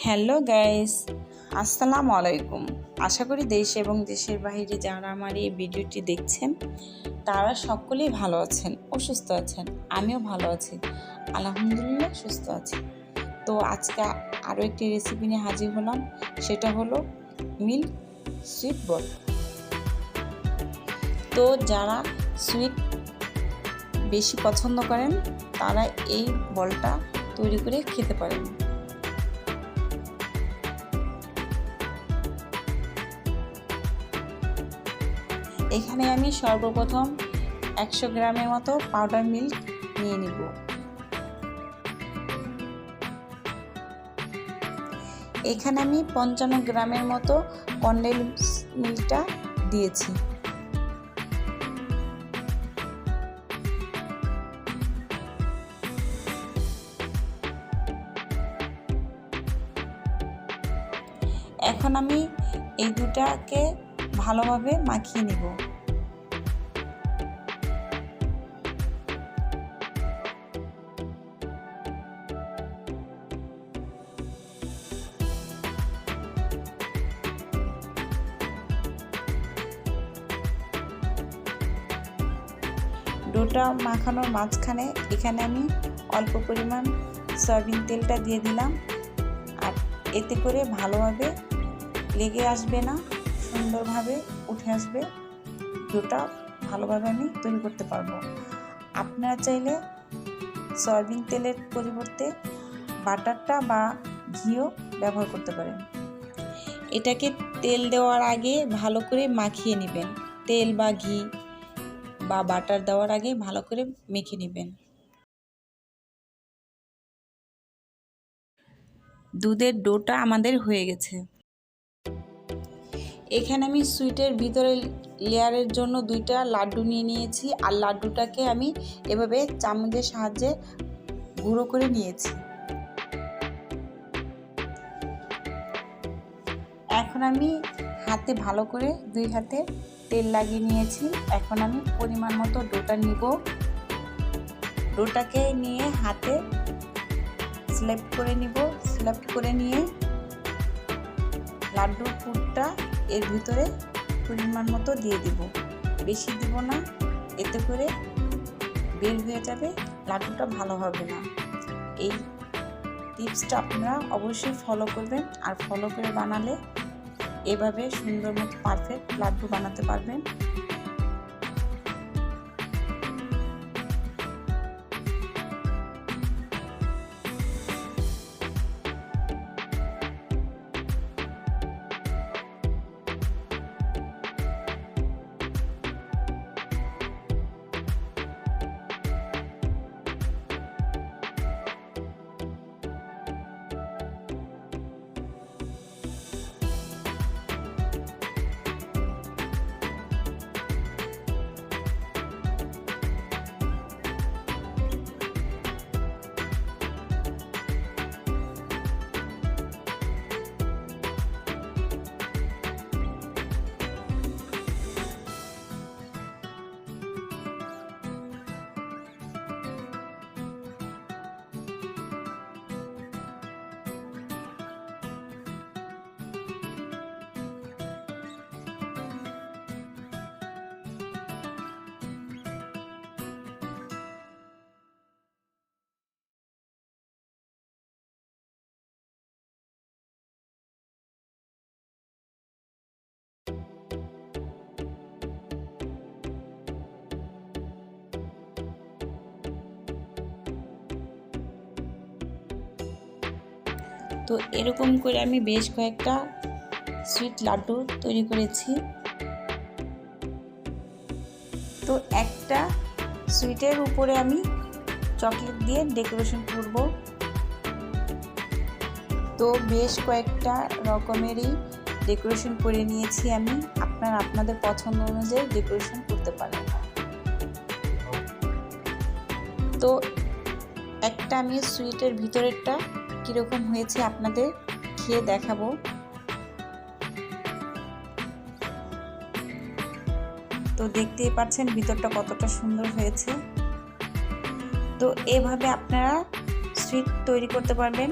Hello guys, আসসালামু আলাইকুম। আশা করি দেশ এবং দেশের বাইরে যারা আমার এই ভিডিওটি দেখছেন তারা সকলেই ভালো আছেন ও সুস্থ আছেন। আমিও ভালো আছি, আলহামদুলিল্লাহ সুস্থ আছি। তো আজকে আরও একটি রেসিপি নিয়ে হাজির হলাম, সেটা হলো মিল্ক সুইট বল। তো যারা সুইট বেশি পছন্দ করেন তারা এই বলটা তৈরি করে খেতে পারেন। এখানে আমি সর্বপ্রথম 100 গ্রামের মতো পাউডার মিল্ক নিয়ে নিব। এখানে আমি 55 গ্রামের মতো কনডেন্স মিল্কটা দিয়েছি। এখন আমি এই দুটাকে ভালোভাবে মাখিয়ে নিব। ডোটা মাখানোর মাঝখানে এখানে আমি অল্প পরিমাণ সয়াবিন তেলটা দিয়ে দিলাম, আর এতে করে ভালোভাবে লেগে আসবে না, সুন্দরভাবে উঠে আসবে। ডোটা ভালোভাবে আমি তৈরি করতে পারবো। আপনারা চাইলে সয়াবিন তেলের পরিবর্তে বাটারটা বা ঘিও ব্যবহার করতে পারেন। এটাকে তেল দেওয়ার আগে ভালো করে মাখিয়ে নেবেন। তেল বা ঘি বা বাটার দেওয়ার আগে ভালো করে মেখে নেবেন। দুধের ডোটা আমাদের হয়ে গেছে। এখানে আমি সুইটের ভিতরে লেয়ারের জন্য 2টা লাড্ডু নিয়ে নিয়েছি, আর লাড্ডুটাকে আমি এভাবে চামচের সাহায্যে গুঁড়ো করে নিয়েছি। এখন আমি হাতে ভালো করে 2 হাতে তেল লাগিয়ে নিয়েছি। এখন আমি পরিমাণ মতো ডোটা নিব। ডোটাকে নিয়ে হাতে স্ল্যাপ করে নিব। স্ল্যাপ করে নিয়ে লাড্ডুর পুরটা এর ভিতরে পরিমাণ মতো দিয়ে দিব, বেশি দিব না, এতে করে বের হয়ে যাবে, লাড্ডুটা ভালো হবে না। এই টিপসটা আপনারা অবশ্যই ফলো করবেন, আর ফলো করে বানালে এভাবে সুন্দর মতো পারফেক্ট লাড্ডু বানাতে পারবেন। তো এরকম করে আমি বেশ কয়েকটা সুইট লাড্ডু তৈরি করেছি। তো একটা সুইটের উপরে আমি চকলেট দিয়ে ডেকোরেশন করব। তো বেশ কয়েকটা রকমেরই ডেকোরেশন করে নিয়েছি আমি। আপনারা আপনাদের পছন্দ অনুযায়ী ডেকোরেশন করতে পারেন। তো একটা আমি সুইটের ভিতরেরটা কীরকম হয়েছে আপনাদের খেয়ে দেখাবো। তো দেখতেই পাচ্ছেন ভিতরটা কতটা সুন্দর হয়েছে। তো এভাবে আপনারা সুইট তৈরি করতে পারবেন।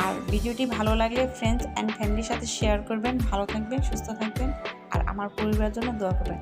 আর ভিডিওটি ভালো লাগলে ফ্রেন্ডস অ্যান্ড ফ্যামিলির সাথে শেয়ার করবেন। ভালো থাকবেন, সুস্থ থাকবেন আর আমার পরিবারের জন্য দোয়া করবেন।